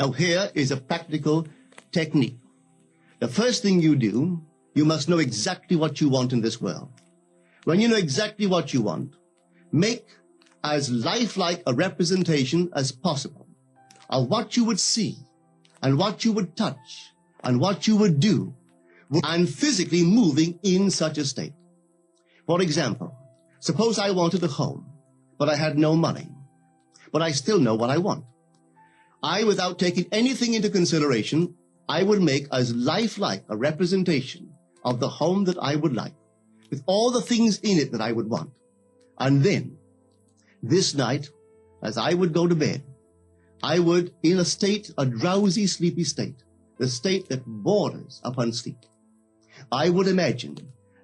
Now here is a practical technique. The first thing you do, you must know exactly what you want in this world. When you know exactly what you want, make as lifelike a representation as possible of what you would see and what you would touch and what you would do and physically moving in such a state. For example, suppose I wanted a home, but I had no money, but I still know what I want. I, without taking anything into consideration, I would make as lifelike a representation of the home that I would like, with all the things in it that I would want. And then, this night, as I would go to bed, I would, in a state, a drowsy, sleepy state, the state that borders upon sleep, I would imagine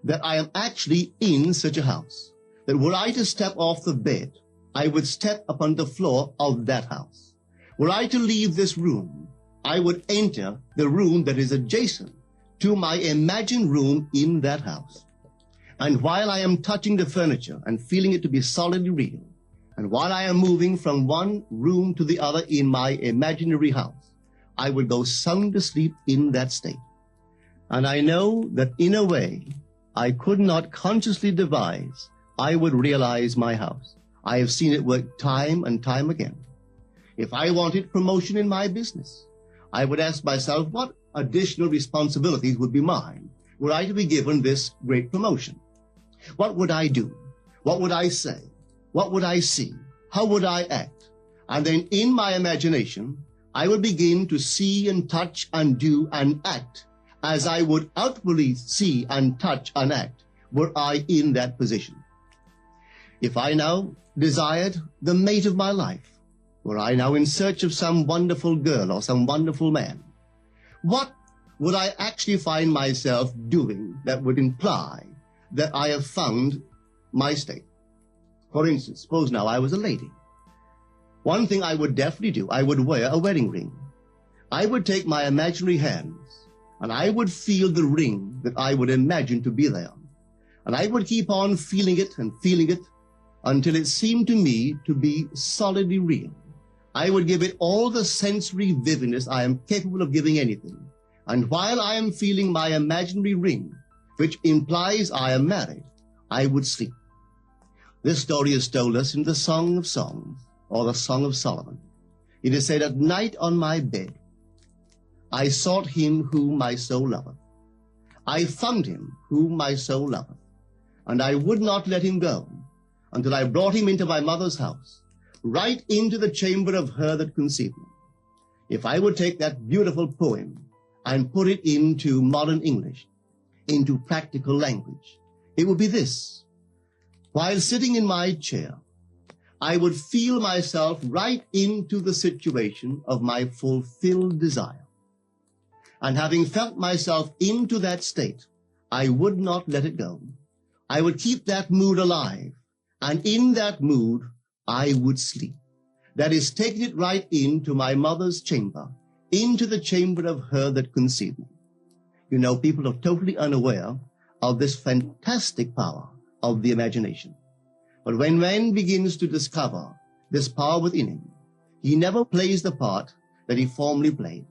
that I am actually in such a house, that were I to step off the bed, I would step upon the floor of that house. Were I to leave this room, I would enter the room that is adjacent to my imagined room in that house. And while I am touching the furniture and feeling it to be solidly real, and while I am moving from one room to the other in my imaginary house, I would go sound asleep in that state. And I know that in a way I could not consciously devise, I would realize my house. I have seen it work time and time again. If I wanted promotion in my business, I would ask myself what additional responsibilities would be mine were I to be given this great promotion. What would I do? What would I say? What would I see? How would I act? And then in my imagination, I would begin to see and touch and do and act as I would outwardly see and touch and act were I in that position. If I now desired the mate of my life, were I now in search of some wonderful girl or some wonderful man, what would I actually find myself doing that would imply that I have found my state? For instance, suppose now I was a lady. One thing I would definitely do, I would wear a wedding ring. I would take my imaginary hands and I would feel the ring that I would imagine to be there. And I would keep on feeling it until it seemed to me to be solidly real. I would give it all the sensory vividness I am capable of giving anything. And while I am feeling my imaginary ring, which implies I am married, I would sleep. This story is told us in the Song of Songs, or the Song of Solomon. It is said, "At night on my bed, I sought him whom my soul loveth. I found him whom my soul loveth, and I would not let him go until I brought him into my mother's house, right into the chamber of her that conceived me." If I would take that beautiful poem and put it into modern English, into practical language, it would be this. While sitting in my chair, I would feel myself right into the situation of my fulfilled desire. And having felt myself into that state, I would not let it go. I would keep that mood alive, and in that mood, I would sleep. That is, taking it right into my mother's chamber, into the chamber of her that conceived me. You know, people are totally unaware of this fantastic power of the imagination. But when man begins to discover this power within him, he never plays the part that he formerly played.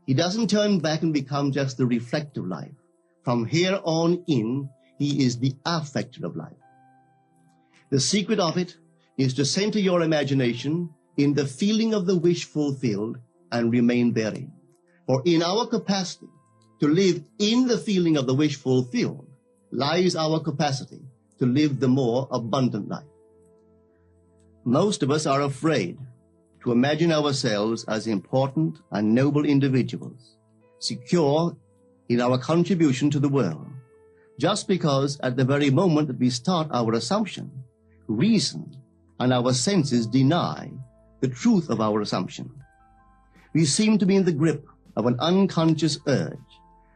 He doesn't turn back and become just the reflective life. From here on in, he is the affecter of life. The secret of it is to center your imagination in the feeling of the wish fulfilled and remain therein. For in our capacity to live in the feeling of the wish fulfilled lies our capacity to live the more abundant life. Most of us are afraid to imagine ourselves as important and noble individuals, secure in our contribution to the world, just because at the very moment that we start our assumption, reason and our senses deny the truth of our assumption. We seem to be in the grip of an unconscious urge,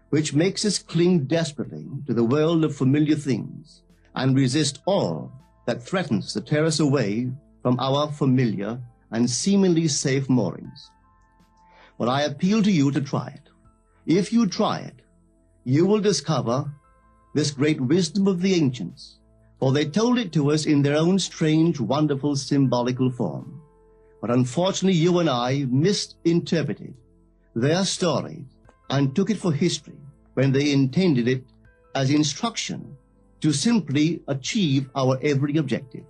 which makes us cling desperately to the world of familiar things and resist all that threatens to tear us away from our familiar and seemingly safe moorings. But I appeal to you to try it. If you try it, you will discover this great wisdom of the ancients, for they told it to us in their own strange, wonderful, symbolical form. But unfortunately, you and I misinterpreted their stories and took it for history when they intended it as instruction to simply achieve our every objective.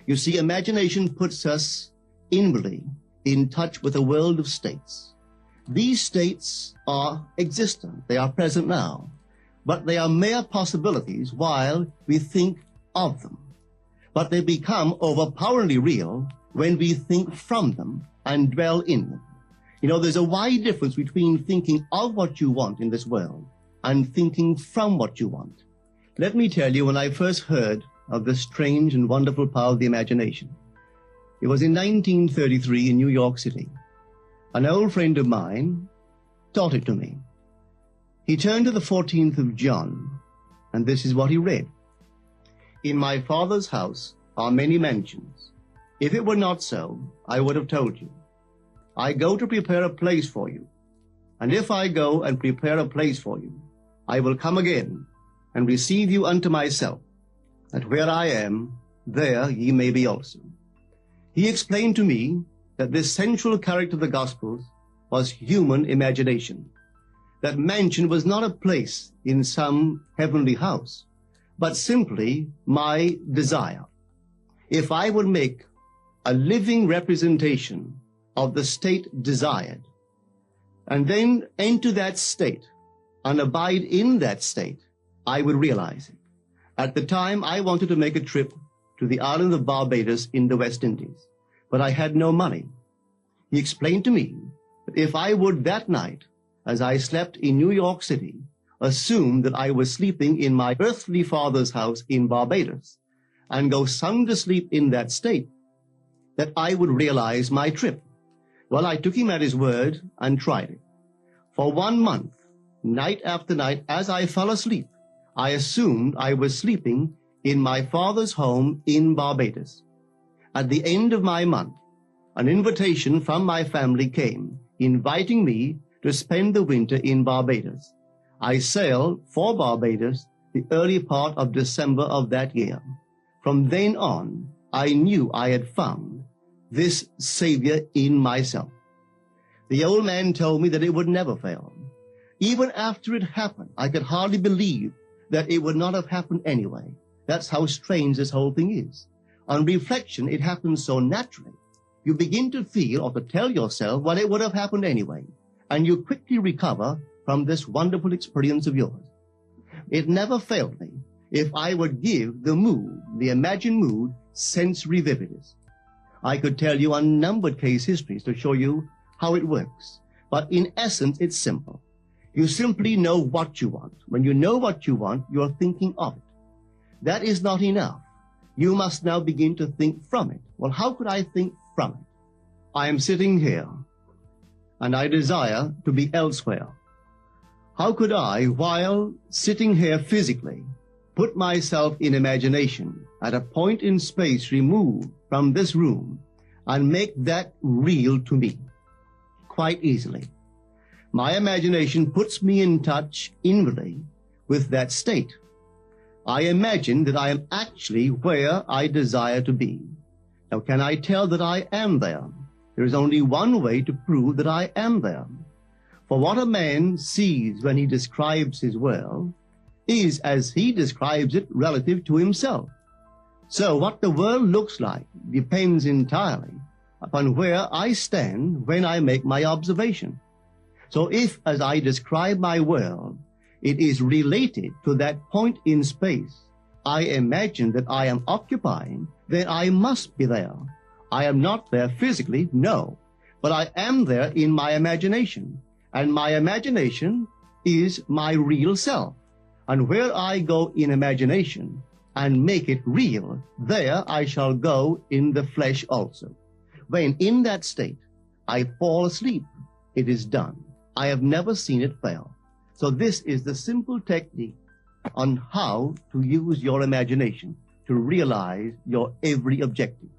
You see, imagination puts us inwardly in touch with a world of states. These states are existent, they are present now, but they are mere possibilities while we think of them. But they become overpoweringly real when we think from them and dwell in them. You know, there's a wide difference between thinking of what you want in this world and thinking from what you want. Let me tell you, when I first heard of the strange and wonderful power of the imagination, it was in 1933 in New York City. An old friend of mine taught it to me. He turned to the 14th of John, and this is what he read. In my Father's house are many mansions. If it were not so, I would have told you. I go to prepare a place for you. And if I go and prepare a place for you, I will come again and receive you unto myself, that where I am, there ye may be also. He explained to me that this central character of the Gospels was human imagination. That mansion was not a place in some heavenly house, but simply my desire. If I would make a living representation of the state desired, and then enter that state and abide in that state, I would realize it. At the time, I wanted to make a trip to the island of Barbados in the West Indies, but I had no money. He explained to me that if I would that night, as I slept in New York City, assume that I was sleeping in my earthly father's house in Barbados, and go sound asleep in that state, that I would realize my trip. Well, I took him at his word and tried it. For 1 month, night after night, as I fell asleep, I assumed I was sleeping in my father's home in Barbados. At the end of my month, an invitation from my family came, inviting me to spend the winter in Barbados. I sailed for Barbados the early part of December of that year. From then on, I knew I had found this Savior in myself. The old man told me that it would never fail. Even after it happened, I could hardly believe that it would not have happened anyway. That's how strange this whole thing is. On reflection, it happens so naturally. You begin to feel or to tell yourself, well, it would have happened anyway. And you quickly recover from this wonderful experience of yours. It never failed me if I would give the mood, the imagined mood, sensory vividness. I could tell you unnumbered case histories to show you how it works. But in essence, it's simple. You simply know what you want. When you know what you want, you're thinking of it. That is not enough. You must now begin to think from it. Well, how could I think from it? I am sitting here, and I desire to be elsewhere. How could I, while sitting here physically, put myself in imagination at a point in space removed from this room and make that real to me? Quite easily. My imagination puts me in touch inwardly with that state. I imagine that I am actually where I desire to be. Now, can I tell that I am there? There is only one way to prove that I am there. For what a man sees when he describes his world is as he describes it relative to himself. So what the world looks like depends entirely upon where I stand when I make my observation. So if, as I describe my world, it is related to that point in space I imagine that I am occupying, then I must be there. I am not there physically, no, but I am there in my imagination. And my imagination is my real self. And where I go in imagination and make it real, there I shall go in the flesh also. When in that state I fall asleep, it is done. I have never seen it fail. So this is the simple technique on how to use your imagination to realize your every objective.